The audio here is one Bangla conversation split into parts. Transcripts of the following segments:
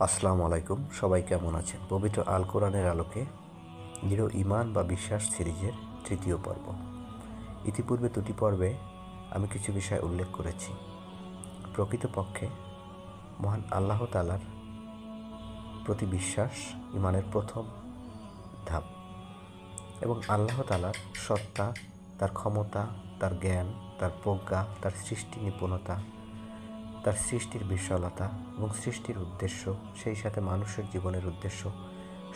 আসসালামু আলাইকুম। সবাই কেমন আছেন? পবিত্র আল কোরআনের আলোকে দৃঢ় ঈমান বা বিশ্বাস সিরিজের তৃতীয় পর্ব। ইতিপূর্বে দুটি পর্বে আমি কিছু বিষয় উল্লেখ করেছি। প্রকৃতপক্ষে মহান আল্লাহ তাআলার প্রতি বিশ্বাস ঈমানের প্রথম ধাপ এবং আল্লাহ তাআলার সত্তা, তার ক্ষমতা, তার জ্ঞান, তার প্রজ্ঞা, তার সৃষ্টি নিপুণতা, তার সৃষ্টির বিশালতা এবং সৃষ্টির উদ্দেশ্য, সেই সাথে মানুষের জীবনের উদ্দেশ্য,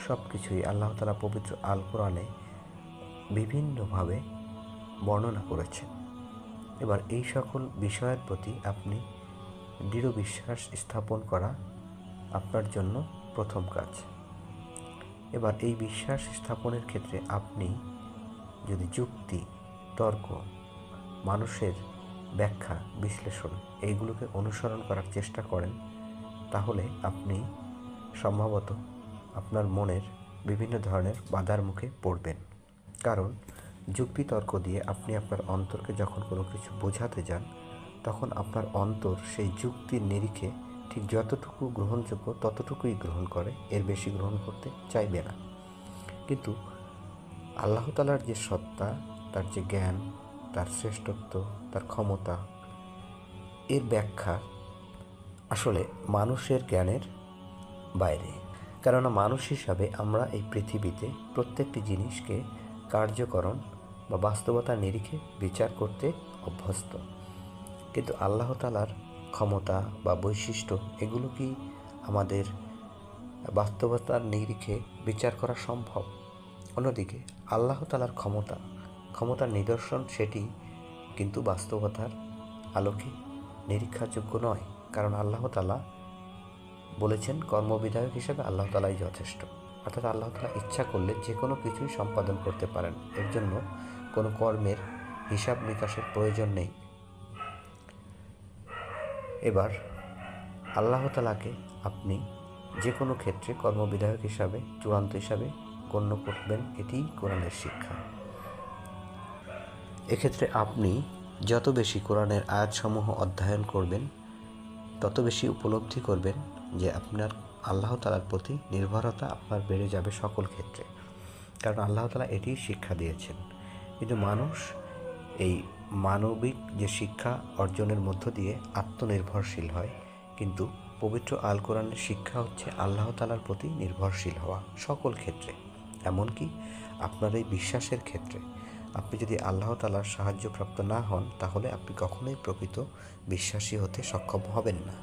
সব কিছুই আল্লাহ তাআলা পবিত্র আল কোরআনে বিভিন্নভাবে বর্ণনা করেছেন। এবার এই সকল বিষয়ের প্রতি আপনি দৃঢ় বিশ্বাস স্থাপন করা আপনার জন্য প্রথম কাজ। এবার এই বিশ্বাস স্থাপনের ক্ষেত্রে আপনি যদি যুক্তি, তর্ক, মানুষের ব্যাখ্যা, বিশ্লেষণ এইগুলোকে অনুসরণ করার চেষ্টা করেন, তাহলে আপনি সম্ভবত আপনার মনের বিভিন্ন ধরনের বাধার মুখে পড়বেন। কারণ যুক্তি তর্ক দিয়ে আপনি আপনার অন্তরকে যখন কোনো কিছু বোঝাতে যান, তখন আপনার অন্তর সেই যুক্তির নিরিখে ঠিক যতটুকু গ্রহণযোগ্য ততটুকুই গ্রহণ করে, এর বেশি গ্রহণ করতে চাইবে না। কিন্তু আল্লাহ তাআলার যে সত্তা, তার যে জ্ঞান, তার শ্রেষ্ঠত্ব, তার ক্ষমতা, এর ব্যাখ্যা আসলে মানুষের জ্ঞানের বাইরে। কেননা মানুষ হিসাবে আমরা এই পৃথিবীতে প্রত্যেকটি জিনিসকে কার্যকরণ বা বাস্তবতার নিরিখে বিচার করতে অভ্যস্ত। কিন্তু আল্লাহ তাআলার ক্ষমতা বা বৈশিষ্ট্য এগুলো কি আমাদের বাস্তবতার নিরিখে বিচার করা সম্ভব? অন্যদিকে আল্লাহ তাআলার ক্ষমতার নিদর্শন, সেটি কিন্তু বাস্তবতার আলোকে নিরীক্ষাযোগ্য নয়। কারণ আল্লাহ তাআলা বলেছেন, কর্মবিধায়ক হিসেবে আল্লাহ তাআলাই যথেষ্ট। অর্থাৎ আল্লাহ তাআলা ইচ্ছা করলে যে কোনো কিছুই সম্পাদন করতে পারেন, এর জন্য কোনো কর্মের হিসাব নিকাশের প্রয়োজন নেই। এবার আল্লাহ তাআলাকে আপনি যে কোনো ক্ষেত্রে কর্মবিধায়ক হিসাবে, চূড়ান্ত হিসাবে গণ্য করবেন, এটিই কোরআনের শিক্ষা। এক্ষেত্রে আপনি যত বেশি কোরআনের আয়াতসমূহ অধ্যয়ন করবেন, তত বেশি উপলব্ধি করবেন যে আপনার আল্লাহ তাআলার প্রতি নির্ভরতা আপনার বেড়ে যাবে সকল ক্ষেত্রে। কারণ আল্লাহ তাআলা এটিই শিক্ষা দিয়েছেন। কিন্তু মানুষ এই মানবিক যে শিক্ষা অর্জনের মধ্য দিয়ে আত্মনির্ভরশীল হয়, কিন্তু পবিত্র আল কোরআনের শিক্ষা হচ্ছে আল্লাহ তাআলার প্রতি নির্ভরশীল হওয়া সকল ক্ষেত্রে। এমনকি আপনার এই বিশ্বাসের ক্ষেত্রে আপনি যদি আল্লাহ তাআলার সাহায্যপ্রাপ্ত না হন, তাহলে আপনি কখনোই প্রকৃত বিশ্বাসী হতে সক্ষম হবেন না।